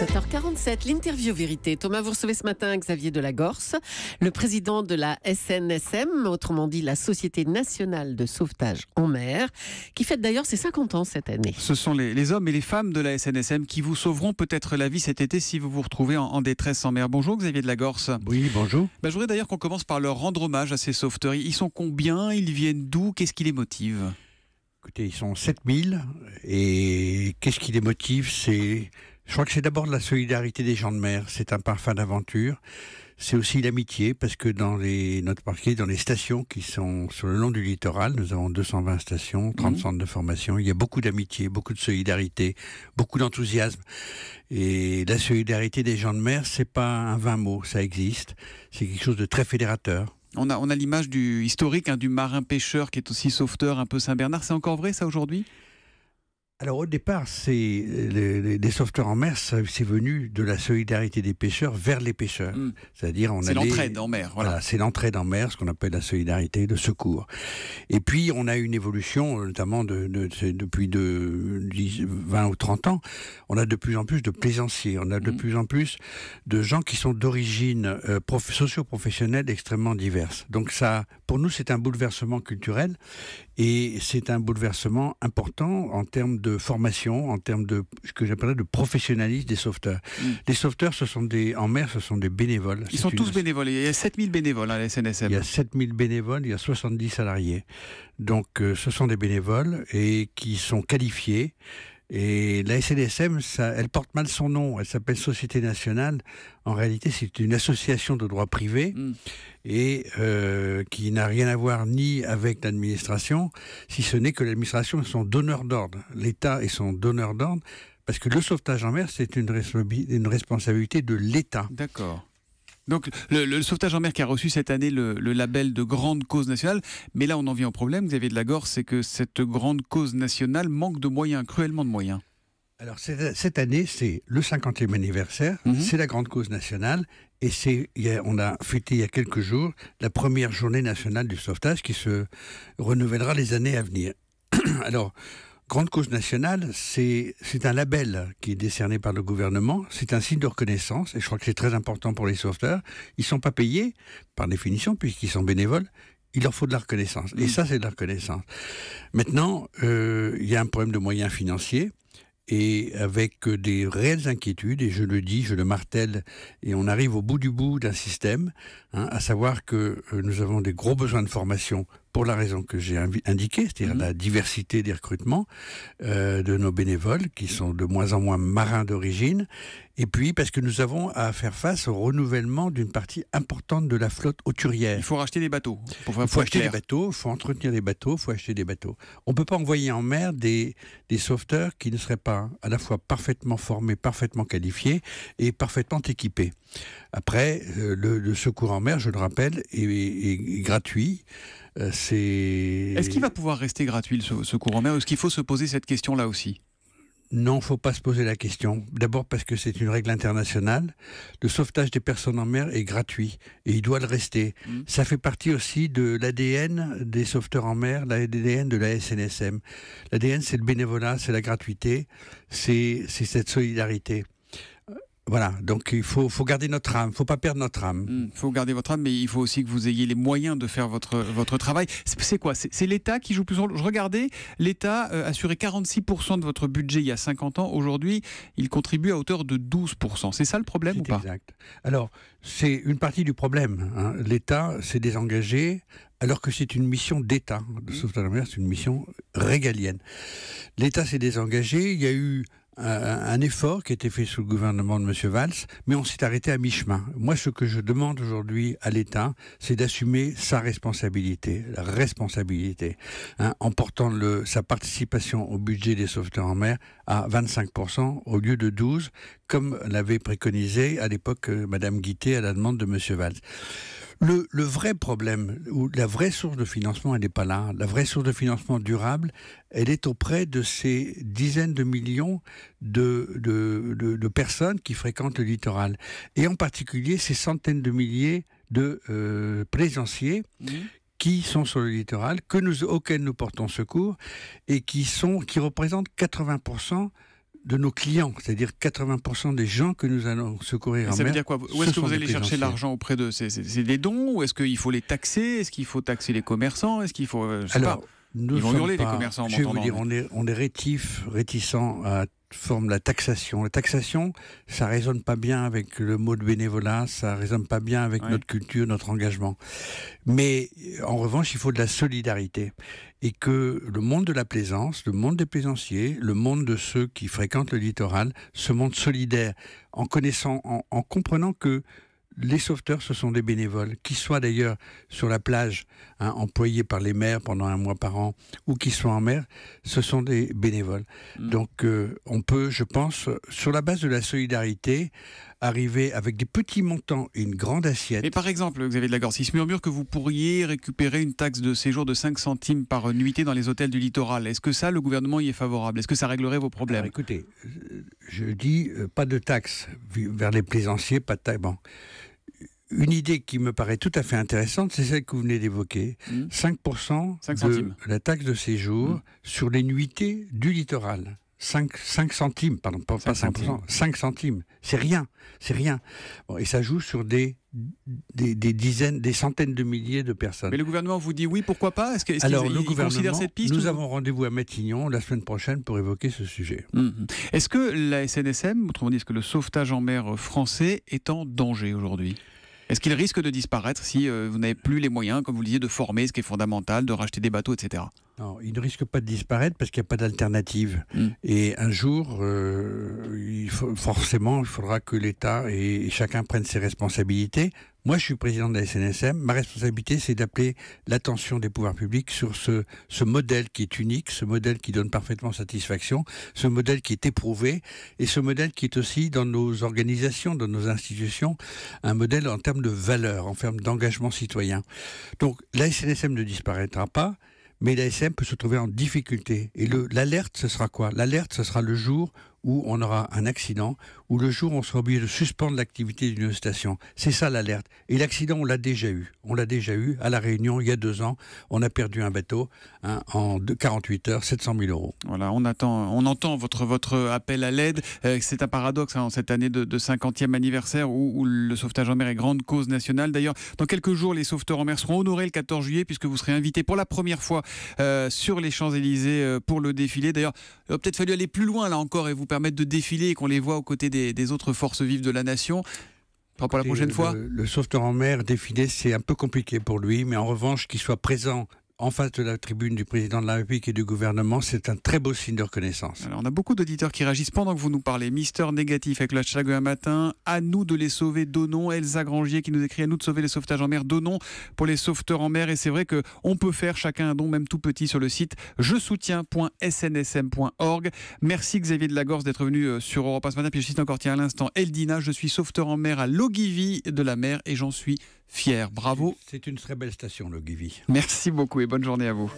7h47, l'interview vérité. Thomas, vous recevez ce matin Xavier Delagorce, le président de la SNSM, autrement dit la Société Nationale de Sauvetage en Mer, qui fête d'ailleurs ses 50 ans cette année. Ce sont les hommes et les femmes de la SNSM qui vous sauveront peut-être la vie cet été si vous vous retrouvez en détresse en mer. Bonjour Xavier Delagorce. Oui, bonjour. Je voudrais d'ailleurs qu'on commence par leur rendre hommage à ces sauveteurs. Ils sont combien? Ils viennent d'où? Qu'est-ce qui les motive? Écoutez, ils sont 7000 et qu'est-ce qui les motive? Je crois que c'est d'abord la solidarité des gens de mer. C'est un parfum d'aventure. C'est aussi l'amitié parce que dans les stations qui sont sur le long du littoral, nous avons 220 stations, 30 centres de formation. Il y a beaucoup d'amitié, beaucoup de solidarité, beaucoup d'enthousiasme. Et la solidarité des gens de mer, c'est pas un vain mot, ça existe. C'est quelque chose de très fédérateur. On a l'image historique du marin pêcheur qui est aussi sauveteur, un peu Saint-Bernard. C'est encore vrai ça aujourd'hui? Alors au départ, les sauveteurs en mer, c'est venu de la solidarité des pêcheurs vers les pêcheurs. C'est-à-dire c'est l'entraide en mer. Voilà, c'est l'entraide en mer, ce qu'on appelle la solidarité de secours. Et puis on a une évolution, notamment depuis 20 ou 30 ans, on a de plus en plus de plaisanciers, on a de plus en plus de gens qui sont d'origine socio-professionnelle extrêmement diverses. Donc ça, pour nous, c'est un bouleversement culturel et c'est un bouleversement important en termes de formation, en termes de ce que j'appellerais de professionnalisme des sauveteurs. Les sauveteurs, en mer, ce sont des bénévoles. Ils sont tous bénévoles. Il y a 7000 bénévoles à la SNSM. Il y a 7000 bénévoles, il y a 70 salariés. Donc ce sont des bénévoles et qui sont qualifiés. Et la SNSM, elle porte mal son nom. Elle s'appelle Société Nationale. En réalité, c'est une association de droit privé et qui n'a rien à voir ni avec l'administration, si ce n'est que l'administration est son donneur d'ordre. L'État est son donneur d'ordre parce que le sauvetage en mer, c'est une responsabilité de l'État. D'accord. Donc le sauvetage en mer qui a reçu cette année le label de grande cause nationale, mais là on en vient au problème, Xavier Delagorce, c'est que cette grande cause nationale manque de moyens, cruellement de moyens. Alors cette année, c'est le 50e anniversaire, c'est la grande cause nationale, et on a fêté il y a quelques jours la première journée nationale du sauvetage qui se renouvellera les années à venir. Alors, grande cause nationale, c'est un label qui est décerné par le gouvernement, c'est un signe de reconnaissance, et je crois que c'est très important pour les sauveteurs. Ils ne sont pas payés, par définition, puisqu'ils sont bénévoles, il leur faut de la reconnaissance, et ça c'est de la reconnaissance. Maintenant, il y a un problème de moyens financiers, et avec des réelles inquiétudes, et je le dis, je le martèle, et on arrive au bout du bout d'un système, à savoir que nous avons des gros besoins de formation pour la raison que j'ai indiquée, c'est-à-dire la diversité des recrutements de nos bénévoles, qui sont de moins en moins marins d'origine, et puis parce que nous avons à faire face au renouvellement d'une partie importante de la flotte hauturière. Il faut racheter des bateaux. Il faut acheter des bateaux, il faut entretenir des bateaux, il faut acheter des bateaux. On ne peut pas envoyer en mer des sauveteurs qui ne seraient pas à la fois parfaitement formés, parfaitement qualifiés et parfaitement équipés. Après, le secours en mer, je le rappelle, est gratuit. Est-ce qu'il va pouvoir rester gratuit le secours en mer? Est-ce qu'il faut se poser cette question-là aussi? Non, il ne faut pas se poser la question. D'abord parce que c'est une règle internationale. Le sauvetage des personnes en mer est gratuit et il doit le rester. Ça fait partie aussi de l'ADN des sauveteurs en mer, l'ADN de la SNSM. L'ADN, c'est le bénévolat, c'est la gratuité, c'est cette solidarité. Voilà, donc il faut garder notre âme, il ne faut pas perdre notre âme. Il faut garder votre âme, mais il faut aussi que vous ayez les moyens de faire votre travail. C'est quoi? C'est l'État qui joue plus en... Je regardais, l'État assurait 46% de votre budget il y a 50 ans. Aujourd'hui, il contribue à hauteur de 12%. C'est ça le problème ou pas? Exact. Alors, c'est une partie du problème. L'État s'est désengagé alors que c'est une mission d'État. Le sauvetage en mer, c'est une mission régalienne. L'État s'est désengagé, il y a eu un effort qui a été fait sous le gouvernement de M. Valls, mais on s'est arrêté à mi-chemin. Moi, ce que je demande aujourd'hui à l'État, c'est d'assumer sa responsabilité, la responsabilité, en portant sa participation au budget des sauveteurs en mer à 25% au lieu de 12%, comme l'avait préconisé à l'époque Mme Guittet à la demande de M. Valls. Le vrai problème, ou la vraie source de financement, elle n'est pas là. La vraie source de financement durable, elle est auprès de ces dizaines de millions de personnes qui fréquentent le littoral. Et en particulier, ces centaines de milliers de plaisanciers qui sont sur le littoral, auxquels nous portons secours, et qui représentent 80% de nos clients, c'est-à-dire 80% des gens que nous allons secourir en mer. Ça veut dire quoi? Où est-ce que vous allez chercher l'argent auprès d'eux? C'est des dons, ou est-ce qu'il faut les taxer? Est-ce qu'il faut taxer les commerçants? Est-ce qu'il faut... Alors, ils vont hurler, les commerçants, en je vais vous m'entendant. dire, on est réticents à forme la taxation. La taxation, ça résonne pas bien avec le mot de bénévolat, ça résonne pas bien avec notre culture, notre engagement. Mais en revanche, il faut de la solidarité. Et que le monde de la plaisance, le monde des plaisanciers, le monde de ceux qui fréquentent le littoral, ce monde solidaire, en comprenant que les sauveteurs, ce sont des bénévoles, qu'ils soient d'ailleurs sur la plage, employés par les maires pendant 1 mois par an, ou qu'ils soient en mer, ce sont des bénévoles. Donc on peut, je pense, sur la base de la solidarité, arriver avec des petits montants et une grande assiette. Et par exemple, Xavier de la Gorce, il se murmure que vous pourriez récupérer une taxe de séjour de 5 centimes par nuitée dans les hôtels du littoral. Est-ce que ça, le gouvernement y est favorable? Est-ce que ça réglerait vos problèmes? Alors, écoutez, je dis pas de taxe vers les plaisanciers, pas de taxe. Bon. Une idée qui me paraît tout à fait intéressante, c'est celle que vous venez d'évoquer. 5% de la taxe de séjour sur les nuitées du littoral. 5 centimes, pardon, pas 5%, 5 centimes. C'est rien, c'est rien. Bon, et ça joue sur des dizaines, des centaines de milliers de personnes. Mais le gouvernement vous dit oui, pourquoi pas? Est-ce qu'il considère cette piste? Nous avons rendez-vous à Matignon la semaine prochaine pour évoquer ce sujet. Est-ce que la SNSM, autrement dit, est-ce que le sauvetage en mer français est en danger aujourd'hui? Est-ce qu'il risque de disparaître si vous n'avez plus les moyens, comme vous le disiez, de former, ce qui est fondamental, de racheter des bateaux, etc.? Non, il ne risque pas de disparaître parce qu'il n'y a pas d'alternative. Et un jour, il faudra que l'État et chacun prenne ses responsabilités. Moi, je suis président de la SNSM. Ma responsabilité, c'est d'appeler l'attention des pouvoirs publics sur ce modèle qui est unique, ce modèle qui donne parfaitement satisfaction, ce modèle qui est éprouvé et ce modèle qui est aussi dans nos organisations, dans nos institutions, un modèle en termes de valeurs, en termes d'engagement citoyen. Donc, la SNSM ne disparaîtra pas, mais la SNSM peut se trouver en difficulté. Et l'alerte, ce sera quoi? L'alerte, ce sera le jour où on aura un accident, ou le jour où on sera obligé de suspendre l'activité d'une station. C'est ça l'alerte. Et l'accident, on l'a déjà eu. On l'a déjà eu à La Réunion, il y a 2 ans. On a perdu un bateau en 48 heures, 700 000 €. Voilà, on entend votre appel à l'aide. C'est un paradoxe en cette année de 50e anniversaire où le sauvetage en mer est grande cause nationale. D'ailleurs, dans quelques jours, les sauveteurs en mer seront honorés le 14 juillet puisque vous serez invités pour la première fois sur les Champs-Élysées pour le défilé. D'ailleurs, il va peut-être fallu aller plus loin là encore et vous permettre de défiler et qu'on les voit aux côtés des autres forces vives de la nation. Pour la prochaine fois. Le sauveteur en mer défilé, c'est un peu compliqué pour lui, mais en revanche, qu'il soit présent en face de la tribune du président de la République et du gouvernement, c'est un très beau signe de reconnaissance. Alors, on a beaucoup d'auditeurs qui réagissent pendant que vous nous parlez. Mister Négatif avec le hashtag un matin. À nous de les sauver, donnons. Elsa Grangier qui nous écrit à nous de sauver les sauvetages en mer, donnons pour les sauveteurs en mer. Et c'est vrai qu'on peut faire chacun un don, même tout petit, sur le site jesoutiens.snsm.org. Merci Xavier de la Gorce d'être venu sur Europe 1 ce matin. Puis je cite encore, tiens, à l'instant, Eldina, je suis sauveteur en mer à l'Ogivie de la mer et j'en suis fier. Bravo. C'est une très belle station, l'Ogivie. Merci beaucoup et bonne journée à vous.